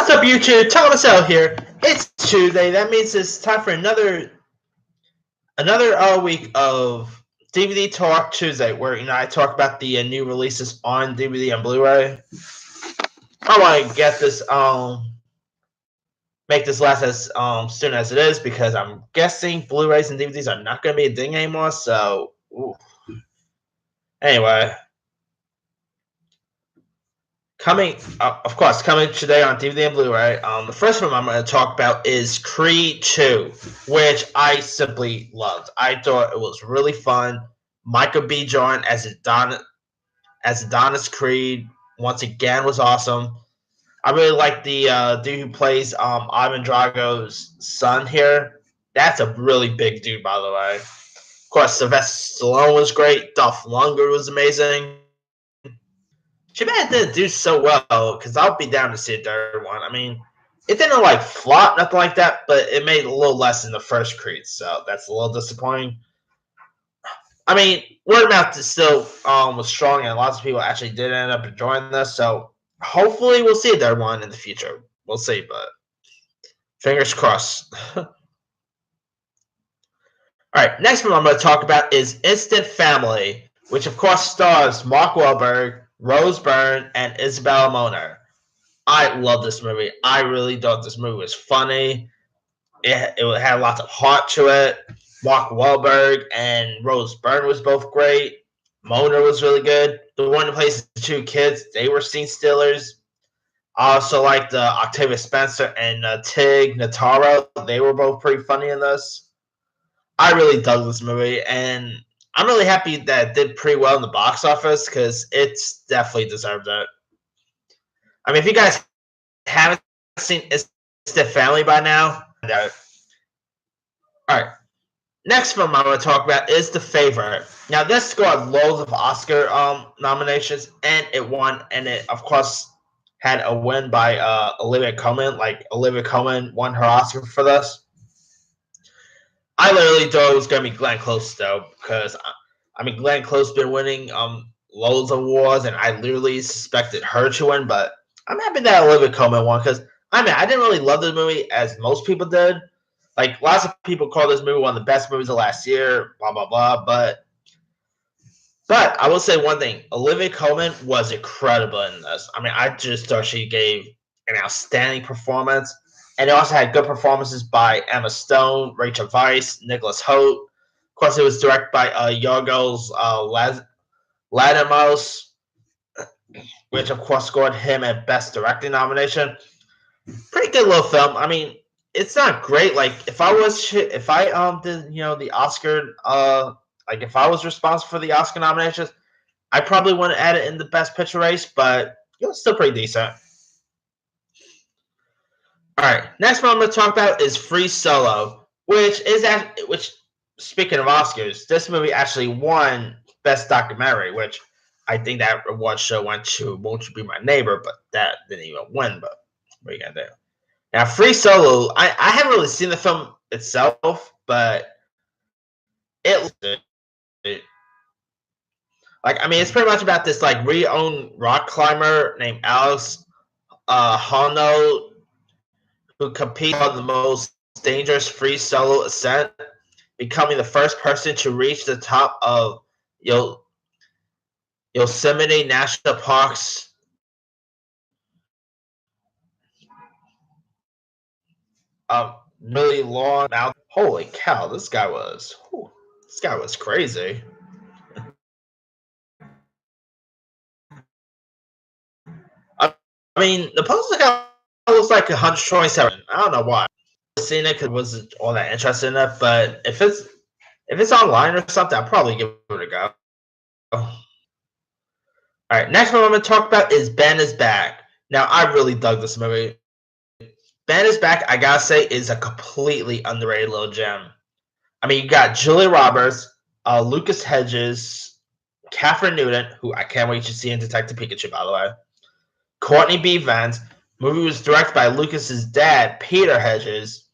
What's up, YouTube? Thomas L here. It's Tuesday. That means it's time for another week of DVD Talk Tuesday, where I talk about the new releases on DVD and Blu-ray. I want to get this make this last as soon as it is, because I'm guessing Blu-rays and DVDs are not going to be a thing anymore. So, anyway. Coming today on DVD and Blu-ray, the first one I'm going to talk about is Creed 2, which I simply loved. I thought it was really fun. Michael B. Jordan as Adonis Creed once again was awesome. I really like the dude who plays Ivan Drago's son here. That's a really big dude, by the way. Of course, Sylvester Stallone was great. Dolph Lundgren was amazing. Too bad it didn't do so well, because I'll be down to see a third one. I mean, it didn't flop, nothing like that, but it made a little less than the first Creed, so that's a little disappointing. I mean, word of mouth still was strong, and lots of people actually did end up enjoying this, so hopefully we'll see a third one in the future. We'll see, but fingers crossed. Alright, next one I'm going to talk about is Instant Family, which of course stars Mark Wahlberg, Rose Byrne, and Isabella Moner. I love this movie. I really thought this movie was funny. It had lots of heart to it. Mark Wahlberg and Rose Byrne was both great. Moner was really good. The one who plays the two kids, they were scene stealers. I also liked Octavia Spencer and Tig Notaro. They were both pretty funny in this. I really dug this movie, and I'm really happy that it did pretty well in the box office, because it's definitely deserved it. I mean, if you guys haven't seen Instant Family by now, alright. Next film I'm going to talk about is The Favorite. Now, this scored loads of Oscar nominations, and it won, and it, of course, had a win by Olivia Colman. Olivia Colman won her Oscar for this. I literally thought it was going to be Glenn Close, though, because, Glenn Close been winning loads of awards, and I literally suspected her to win, but I'm happy that Olivia Colman won, because, I didn't really love the movie as most people did. Lots of people call this movie one of the best movies of last year, blah, blah, blah, but I will say one thing. Olivia Colman was incredible in this. I just thought she gave an outstanding performance. And it also had good performances by Emma Stone, Rachel Weisz, Nicholas Hoult. Of course, it was directed by Yorgos Lanthimos, which, of course, scored him a Best Directing nomination. Pretty good little film. It's not great. If I did, the Oscar, if I was responsible for the Oscar nominations, I probably wouldn't add it in the Best Picture race, but it was still pretty decent. Alright, next one I'm going to talk about is Free Solo, which, speaking of Oscars, this movie actually won Best Documentary, which I think that award show went to Won't You Be My Neighbor, but that didn't even win, but what are you going to do? Now, Free Solo, I haven't really seen the film itself, but it's pretty much about this, re-owned rock climber named Alex Honnold, who competes on the most dangerous free solo ascent, becoming the first person to reach the top of Yosemite National Park's really long mountain. Holy cow, this guy was crazy. The poster guy looks like 127. I don't know why. I've seen it because I wasn't all that interested in it, but if it's online or something, I'll probably give it a go. Alright, next one I'm going to talk about is Ben is Back. Now, I really dug this movie. Ben is Back, I gotta say, is a completely underrated little gem. You got Julia Roberts, Lucas Hedges, Katherine Newton, who I can't wait to see in Detective Pikachu, by the way, Courtney B. Vance. Movie was directed by Lucas's dad, Peter Hedges.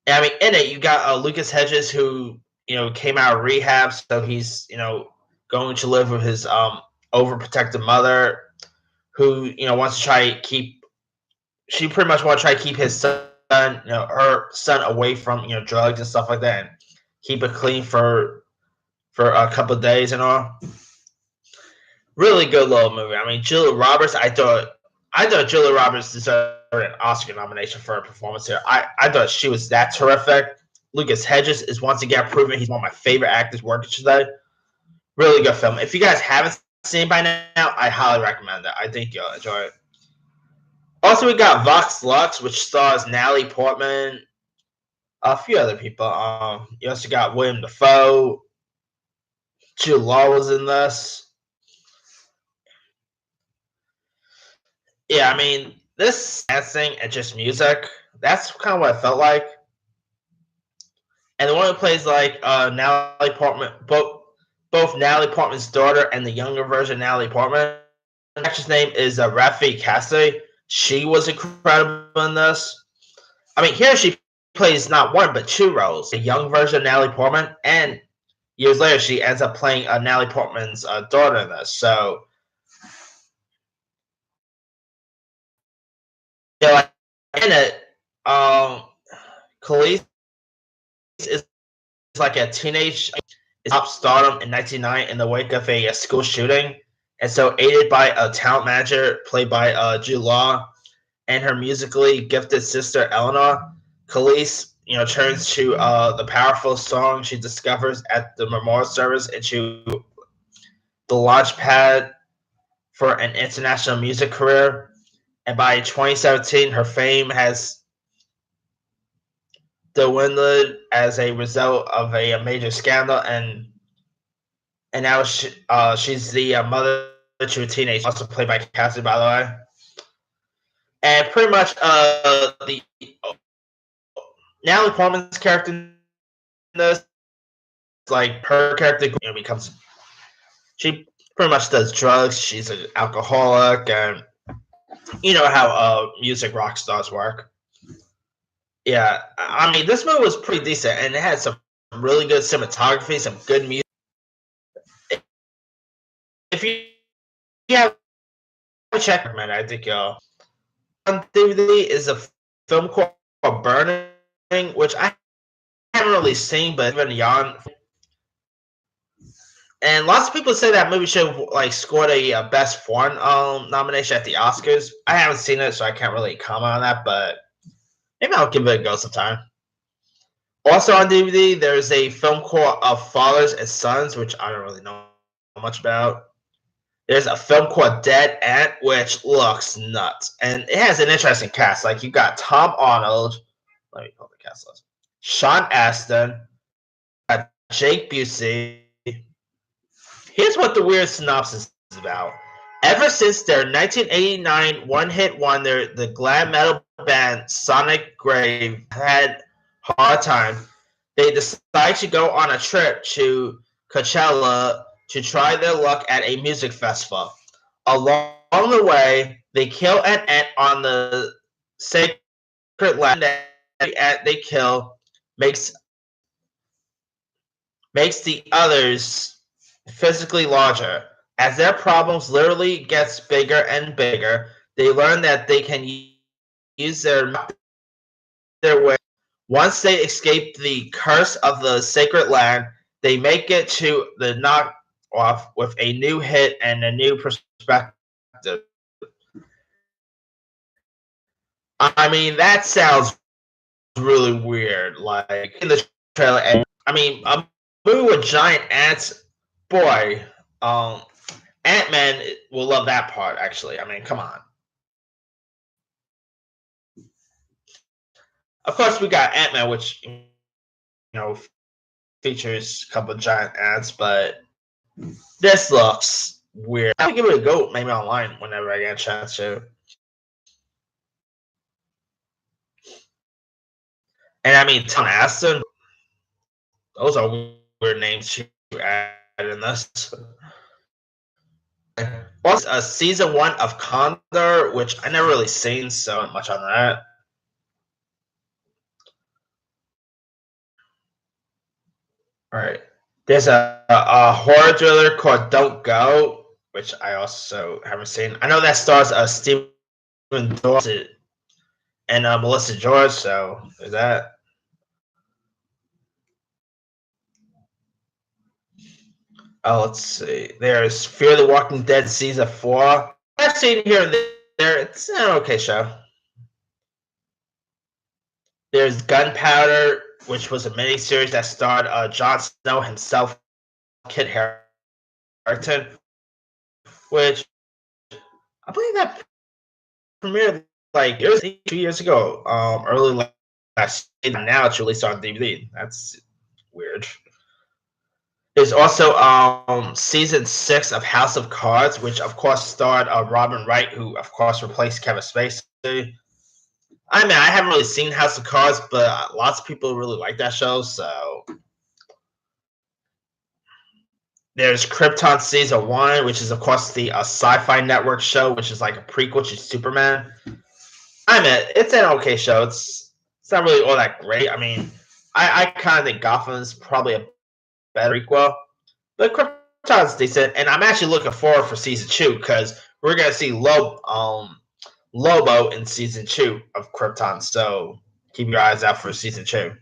And in it, you got Lucas Hedges, who came out of rehab, so he's going to live with his overprotective mother, who wants to try to keep she pretty much want to try to keep his son, her son away from drugs and stuff like that, and keep it clean for a couple of days and all. Really good little movie. I mean, Julia Roberts. I thought Julia Roberts deserved an Oscar nomination for her performance here. I thought she was that terrific. Lucas Hedges is once again proven he's one of my favorite actors working today. Really good film. If you guys haven't seen it by now, I highly recommend it. I think you'll enjoy it. Also, we got Vox Lux, which stars Natalie Portman, a few other people. You also got William Dafoe. Jude Law was in this. Yeah, I mean, this dancing and just music, that's kind of what it felt like. And the one who plays like Natalie Portman, both Natalie Portman's daughter and the younger version of Natalie Portman, the actress name is Rafi Cassidy. She was incredible in this. I mean, here she plays not one but two roles: a young version of Natalie Portman, and years later she ends up playing Natalie Portman's daughter in this. So, yeah, like in it, Khalees is like a teenage top stardom in 1999 in the wake of a school shooting, and so aided by a talent manager played by Jude Law and her musically gifted sister Eleanor, Khalees turns to the powerful song she discovers at the memorial service into the launch pad for an international music career. And by 2017, her fame has dwindled as a result of a major scandal, and now she's the mother to a teenager, also played by Cassie, by the way. And pretty much the Natalie Portman's character in this, like her character becomes, she pretty much does drugs. She's an alcoholic, and you know how music rock stars work. Yeah, I mean, this movie was pretty decent, and it had some really good cinematography, some good music. If you have a check, man, I think on DVD is a film called Burning, which I haven't really seen, but it's been on. And lots of people say that movie should like scored a best foreign nomination at the Oscars. I haven't seen it, so I can't really comment on that, but maybe I'll give it a go sometime. Also on DVD, there's a film called Fathers and Sons, which I don't really know much about. There's a film called Dead Ant, which looks nuts, and it has an interesting cast. Like you got Tom Arnold, let me pull the cast list. Sean Astin, Jake Busey. Here's what the weird synopsis is about. Ever since their 1989 one-hit wonder, the glam metal band Sonic Grave had a hard time, they decide to go on a trip to Coachella to try their luck at a music festival. Along the way, they kill an ant on the sacred land. The ant they kill makes the others physically larger. As their problems literally gets bigger and bigger, they learn that they can use their way. Once they escape the curse of the sacred land, they make it to the knock-off with a new hit and a new perspective. I mean, that sounds really weird. Like in the trailer, and I mean, a movie with giant ants, boy. Ant-Man will love that part, actually. I mean, come on. Of course, we got Ant-Man, which features a couple of giant ants, but this looks weird. I'll give it a go, maybe online whenever I get a chance to. And I mean, Tom Astin, those are weird names to add in this. Also, season 1 of Condor, which I never really seen so much on that. All right. There's a horror thriller called Don't Go, which I also haven't seen. I know that stars Stephen Dorff. and Melissa George. So there's that. Oh, let's see. There's Fear the Walking Dead season 4. I've seen here and there. It's an okay show. There's Gunpowder, which was a miniseries that starred Jon Snow himself, Kit Harington, which I believe that premiered like 2 years ago, early last year. Now it's released on DVD. That's weird. There's also season 6 of House of Cards, which of course starred Robin Wright, who of course replaced Kevin Spacey. I mean, I haven't really seen House of Cards, but lots of people really like that show. So there's Krypton season 1, which is of course the Sci-Fi Network show, which is like a prequel to Superman. I mean, it's an okay show. It's not really all that great. I mean, I kind of think Gotham's probably a better prequel, but Krypton's decent, and I'm actually looking forward for season 2 because we're gonna see Lobo in season 2 of Krypton. So keep your eyes out for season 2.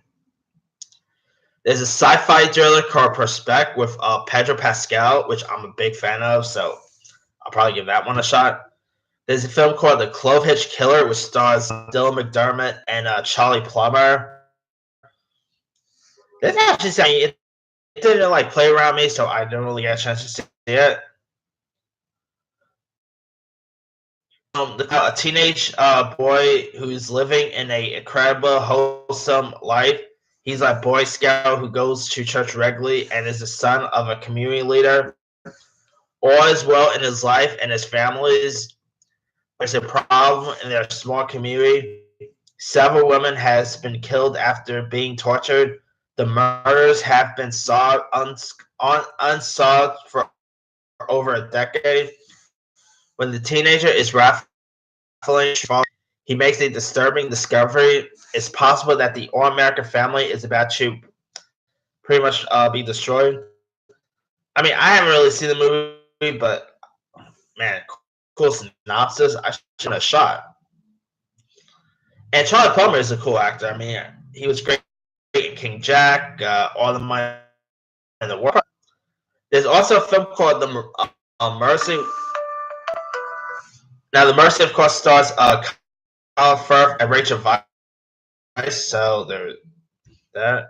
There's a sci-fi thriller called Prospect with Pedro Pascal, which I'm a big fan of, so I'll probably give that one a shot. There's a film called The Clove Hitch Killer, which stars Dylan McDermott and Charlie Plummer. This actually, it didn't like play around me, so I didn't really get a chance to see it. A teenage boy who's living in an incredible, wholesome life. He's a Boy Scout who goes to church regularly and is the son of a community leader. All is well in his life and his family's. There's a problem in their small community. Several women has been killed after being tortured. The murders have been unsolved for over a decade. When the teenager is rattling, he makes a disturbing discovery. It's possible that the all-American family is about to pretty much be destroyed. I mean, I haven't really seen the movie, but man, cool synopsis. I should have shot. And Charlie Plummer is a cool actor. I mean, he was great in King Jack, All the Money in the World. There's also a film called The Mercy. Now, The Mercy, of course, stars Colin Firth and Rachel Weisz. So there's that.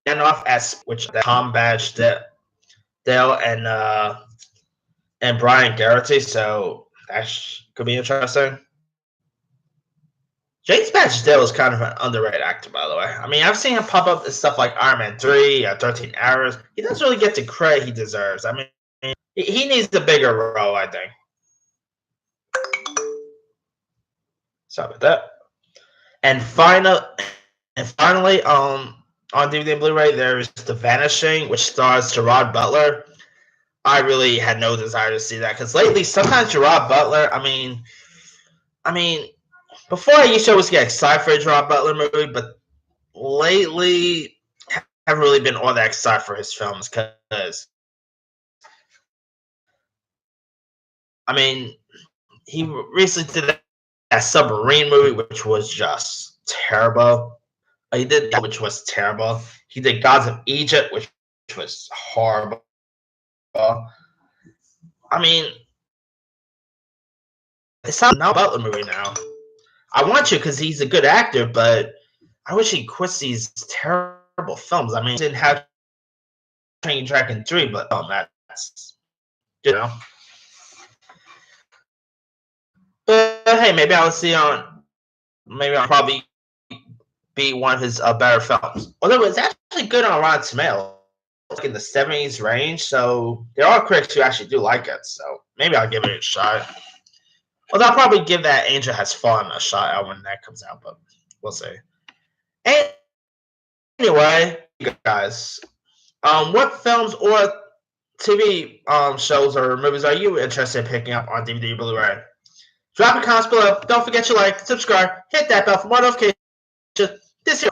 And off as which Tom Badge, Dale, and Brian Garrity. So that could be interesting. James Badge Dale is kind of an underrated actor, by the way. I mean, I've seen him pop up in stuff like Iron Man 3, 13 Hours. He doesn't really get the credit he deserves. I mean, he needs a bigger role, I think. Sorry about that. And finally, on DVD and Blu-ray, there's The Vanishing, which stars Gerard Butler. I really had no desire to see that because lately, sometimes Gerard Butler. I mean, before I used to always get excited for a Gerard Butler movie, but lately, I haven't really been all that excited for his films because, I mean, he recently did that Submarine movie, which was just terrible. He did that, which was terrible. He did Gods of Egypt, which was horrible. I mean, it's not a Butler movie now. I want you because he's a good actor, but I wish he quits these terrible films. I mean, he didn't have Train Dragon 3, but that's, you know. But hey, maybe I'll see maybe I'll probably be one of his better films. Although it's actually good on Rotten Tomatoes, like in the 70s range, so there are critics who actually do like it, so maybe I'll give it a shot. Although I'll probably give that Angel Has Fallen a shot when that comes out, but we'll see. Anyway, guys, what films or TV shows or movies are you interested in picking up on DVD or Blu-ray? Drop a comment below. Don't forget to like, subscribe, hit that bell for more notifications. This here.